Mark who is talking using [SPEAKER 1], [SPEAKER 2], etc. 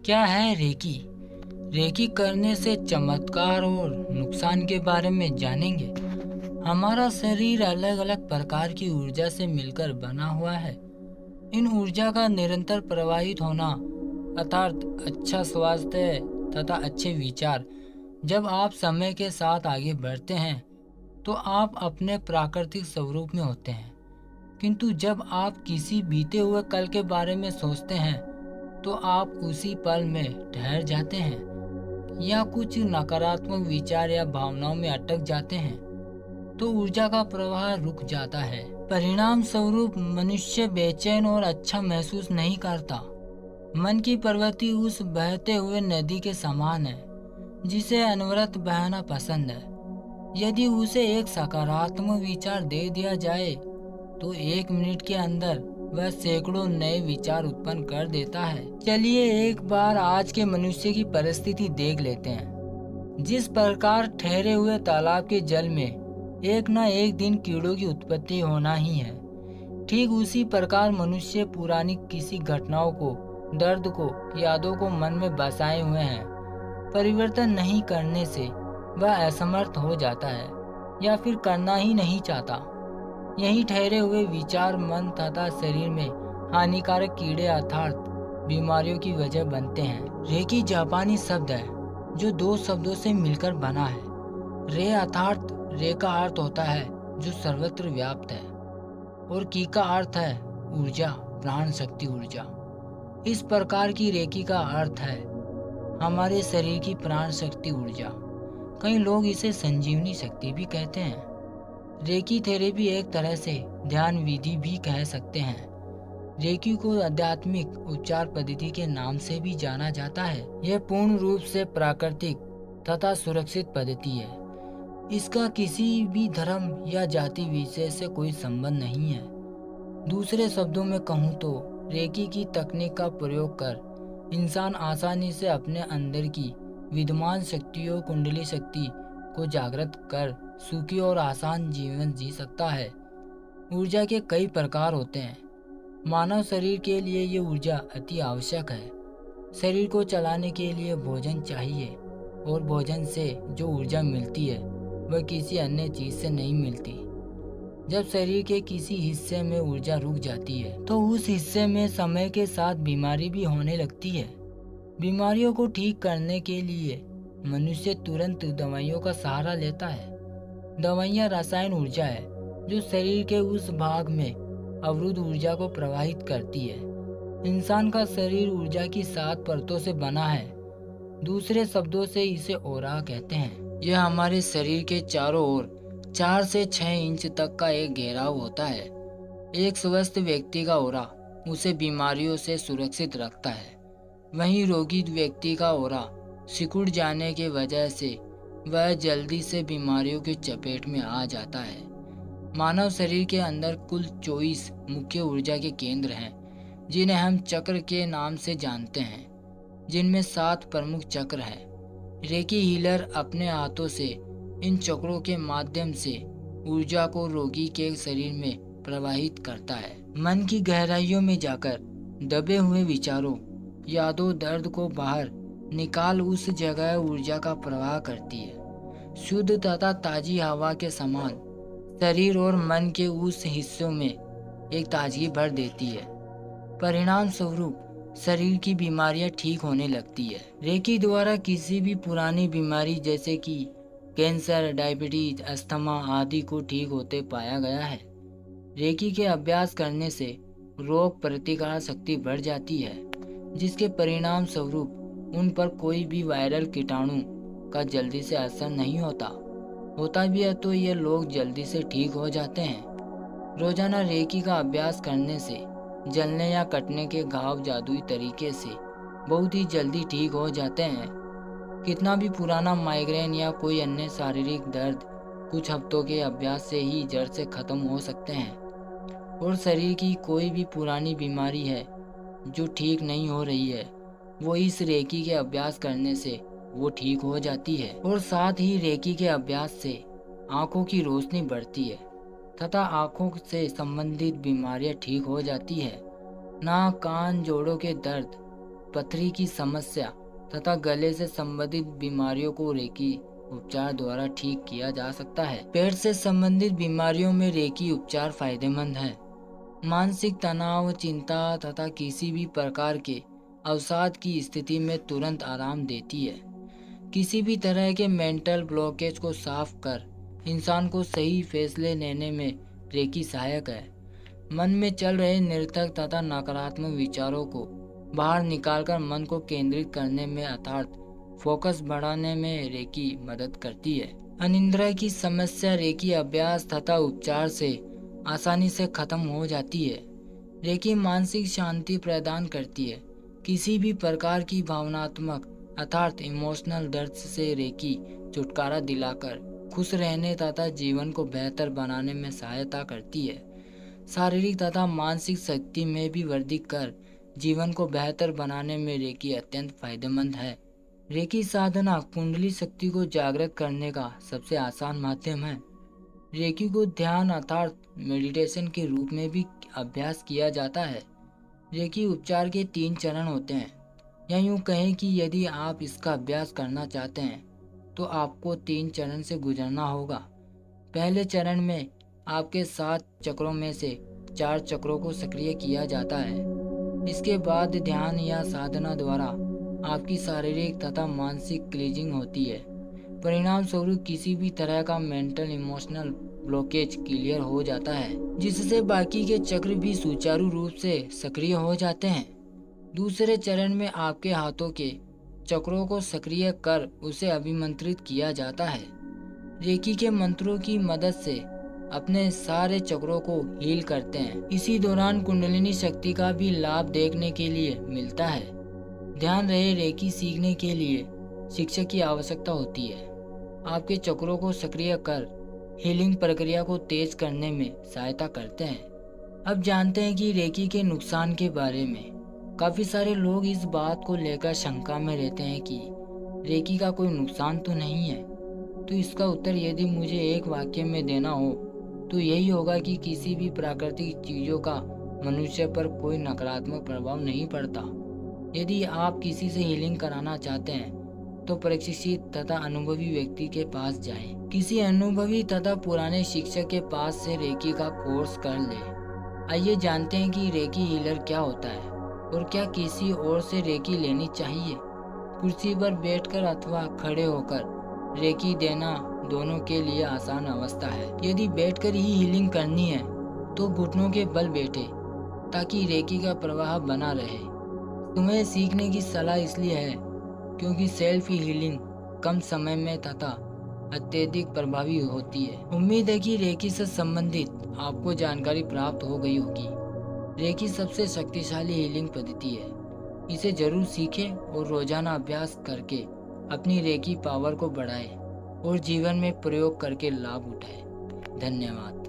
[SPEAKER 1] क्या है recce? Recce करने से चमत्कार और नुकसान के बारे में जानेंगे। हमारा शरीर अलग अलग प्रकार की ऊर्जा से मिलकर बना हुआ है। इन ऊर्जा का निरंतर प्रवाहित होना अर्थात अच्छा स्वास्थ्य तथा अच्छे विचार। जब आप समय के साथ आगे बढ़ते हैं तो आप अपने प्राकृतिक स्वरूप में होते हैं, किंतु जब आप किसी बीते हुए कल के बारे में सोचते हैं तो आप उसी पल में ठहर जाते हैं या कुछ नकारात्मक विचार या भावनाओं में अटक जाते हैं तो ऊर्जा का प्रवाह रुक जाता है। परिणाम स्वरूप मनुष्य बेचैन और अच्छा महसूस नहीं करता। मन की प्रवृत्ति उस बहते हुए नदी के समान है जिसे अनवरत बहना पसंद है। यदि उसे एक सकारात्मक विचार दे दिया जाए तो 1 मिनट के अंदर वह सैकड़ों नए विचार उत्पन्न कर देता है। चलिए एक बार आज के मनुष्य की परिस्थिति देख लेते हैं। जिस प्रकार ठहरे हुए तालाब के जल में एक न एक दिन कीड़ों की उत्पत्ति होना ही है, ठीक उसी प्रकार मनुष्य पुरानी किसी घटनाओं को, दर्द को, यादों को मन में बसाए हुए हैं। परिवर्तन नहीं करने से वह असमर्थ हो जाता है या फिर करना ही नहीं चाहता। यही ठहरे हुए विचार मन तथा शरीर में हानिकारक कीड़े अर्थात बीमारियों की वजह बनते हैं। रेकी जापानी शब्द है जो 2 शब्दों से मिलकर बना है। रे अर्थात रे का अर्थ होता है जो सर्वत्र व्याप्त है और की का अर्थ है ऊर्जा, प्राण शक्ति ऊर्जा। इस प्रकार की रेकी का अर्थ है हमारे शरीर की प्राण शक्ति ऊर्जा। कई लोग इसे संजीवनी शक्ति भी कहते हैं। रेकी थेरेपी एक तरह से ध्यान विधि भी कह सकते हैं। रेकी को आध्यात्मिक उपचार पद्धति के नाम से भी जाना जाता है। यह पूर्ण रूप से प्राकृतिक तथा सुरक्षित पद्धति है। इसका किसी भी धर्म या जाति विशेष से कोई संबंध नहीं है। दूसरे शब्दों में कहूँ तो रेकी की तकनीक का प्रयोग कर इंसान आसानी से अपने अंदर की विद्यमान शक्तियों, कुंडली शक्ति को जागृत कर सुखी और आसान जीवन जी सकता है। ऊर्जा के कई प्रकार होते हैं। मानव शरीर के लिए ये ऊर्जा अति आवश्यक है। शरीर को चलाने के लिए भोजन चाहिए और भोजन से जो ऊर्जा मिलती है वह किसी अन्य चीज से नहीं मिलती। जब शरीर के किसी हिस्से में ऊर्जा रुक जाती है तो उस हिस्से में समय के साथ बीमारी भी होने लगती है। बीमारियों को ठीक करने के लिए मनुष्य तुरंत दवाइयों का सहारा लेता है। दवाइयाँ रसायन ऊर्जा है जो शरीर के उस भाग में अवरुद्ध ऊर्जा को प्रवाहित करती है। इंसान का शरीर ऊर्जा की 7 परतों से बना है। दूसरे शब्दों से इसे ओरा कहते हैं। यह हमारे शरीर के चारों ओर 4 से 6 इंच तक का एक घेराव होता है। एक स्वस्थ व्यक्ति का ओरा उसे बीमारियों से सुरक्षित रखता है। वहीं रोगी व्यक्ति का ओरा सिकुड़ जाने की वजह से वह जल्दी से बीमारियों की चपेट में आ जाता है। मानव शरीर के अंदर कुल 24 मुख्य ऊर्जा के केंद्र हैं जिन्हें हम चक्र के नाम से जानते हैं, जिनमें 7 प्रमुख चक्र हैं। रेकी हीलर अपने हाथों से इन चक्रों के माध्यम से ऊर्जा को रोगी के शरीर में प्रवाहित करता है। मन की गहराइयों में जाकर दबे हुए विचारों, यादों, दर्द को बाहर निकाल उस जगह ऊर्जा का प्रवाह करती है। शुद्ध तथा ताजी हवा के समान शरीर और मन के उस हिस्सों में एक ताजगी भर देती है। परिणाम स्वरूप शरीर की बीमारियां ठीक होने लगती है। रेकी द्वारा किसी भी पुरानी बीमारी जैसे कि कैंसर, डायबिटीज, अस्थमा आदि को ठीक होते पाया गया है। रेकी के अभ्यास करने से रोग प्रतिकार शक्ति बढ़ जाती है, जिसके परिणाम स्वरूप उन पर कोई भी वायरल कीटाणु का जल्दी से असर नहीं होता भी है तो ये लोग जल्दी से ठीक हो जाते हैं। रोजाना रेकी का अभ्यास करने से जलने या कटने के घाव जादुई तरीके से बहुत ही जल्दी ठीक हो जाते हैं। कितना भी पुराना माइग्रेन या कोई अन्य शारीरिक दर्द कुछ हफ्तों के अभ्यास से ही जड़ से खत्म हो सकते हैं। और शरीर की कोई भी पुरानी बीमारी है जो ठीक नहीं हो रही है, वो इस रेकी के अभ्यास करने से वो ठीक हो जाती है। और साथ ही रेकी के अभ्यास से आंखों की रोशनी बढ़ती है तथा आंखों से संबंधित बीमारियां ठीक हो जाती है। नाक, कान, जोड़ों के दर्द पथरी की समस्या तथा गले से संबंधित बीमारियों को रेकी उपचार द्वारा ठीक किया जा सकता है। पेट से संबंधित बीमारियों में रेकी उपचार फायदेमंद है। मानसिक तनाव, चिंता तथा किसी भी प्रकार के अवसाद की स्थिति में तुरंत आराम देती है। किसी भी तरह के मेंटल ब्लॉकेज को साफ कर इंसान को सही फैसले लेने में रेकी सहायक है। मन में चल रहे निरर्थक तथा नकारात्मक विचारों को बाहर निकालकर मन को केंद्रित करने में अर्थात फोकस बढ़ाने में रेकी मदद करती है। अनिद्रा की समस्या रेकी अभ्यास तथा उपचार से आसानी से खत्म हो जाती है। रेकी मानसिक शांति प्रदान करती है। किसी भी प्रकार की भावनात्मक अर्थात इमोशनल दर्द से रेकी छुटकारा दिलाकर खुश रहने तथा जीवन को बेहतर बनाने में सहायता करती है। शारीरिक तथा मानसिक शक्ति में भी वृद्धि कर जीवन को बेहतर बनाने में रेकी अत्यंत फायदेमंद है। रेकी साधना कुंडली शक्ति को जागृत करने का सबसे आसान माध्यम है। रेकी को ध्यान अर्थात मेडिटेशन के रूप में भी अभ्यास किया जाता है। रेकी उपचार के 3 चरण होते हैं, या यूँ कहें कि यदि आप इसका अभ्यास करना चाहते हैं तो आपको 3 चरण से गुजरना होगा। पहले चरण में आपके 7 चक्रों में से 4 चक्रों को सक्रिय किया जाता है। इसके बाद ध्यान या साधना द्वारा आपकी शारीरिक तथा मानसिक क्लीजिंग होती है। परिणाम स्वरूप किसी भी तरह का मेंटल इमोशनल ब्लॉकेज क्लियर हो जाता है, जिससे बाकी के चक्र भी सुचारू रूप से सक्रिय हो जाते हैं। दूसरे चरण में आपके हाथों के चक्रों को सक्रिय कर उसे अभिमंत्रित किया जाता है। रेकी के मंत्रों की मदद से अपने सारे चक्रों को हील करते हैं। इसी दौरान कुंडलिनी शक्ति का भी लाभ देखने के लिए मिलता है। ध्यान रहे, रेकी सीखने के लिए शिक्षक की आवश्यकता होती है। आपके चक्रों को सक्रिय कर हीलिंग प्रक्रिया को तेज करने में सहायता करते हैं। अब जानते हैं कि रेकी के नुकसान के बारे में। काफ़ी सारे लोग इस बात को लेकर शंका में रहते हैं कि रेकी का कोई नुकसान तो नहीं है। तो इसका उत्तर यदि मुझे एक वाक्य में देना हो तो यही होगा कि किसी भी प्राकृतिक चीज़ों का मनुष्य पर कोई नकारात्मक प्रभाव नहीं पड़ता। यदि आप किसी से हीलिंग कराना चाहते हैं तो प्रशिक्षित तथा अनुभवी व्यक्ति के पास जाएं। किसी अनुभवी तथा पुराने शिक्षक के पास से रेकी का कोर्स कर लें। आइए जानते हैं कि रेकी हीलर क्या होता है और क्या किसी और से रेकी लेनी चाहिए। कुर्सी पर बैठकर अथवा खड़े होकर रेकी देना दोनों के लिए आसान अवस्था है। यदि बैठकर ही हीलिंग करनी है तो घुटनों के बल बैठे ताकि रेकी का प्रवाह बना रहे। तुम्हें सीखने की सलाह इसलिए है क्योंकि सेल्फ हीलिंग कम समय में तथा अत्यधिक प्रभावी होती है। उम्मीद है कि रेकी से संबंधित आपको जानकारी प्राप्त हो गई होगी। रेकी सबसे शक्तिशाली हीलिंग पद्धति है। इसे जरूर सीखें और रोजाना अभ्यास करके अपनी रेकी पावर को बढ़ाएं और जीवन में प्रयोग करके लाभ उठाएं। धन्यवाद।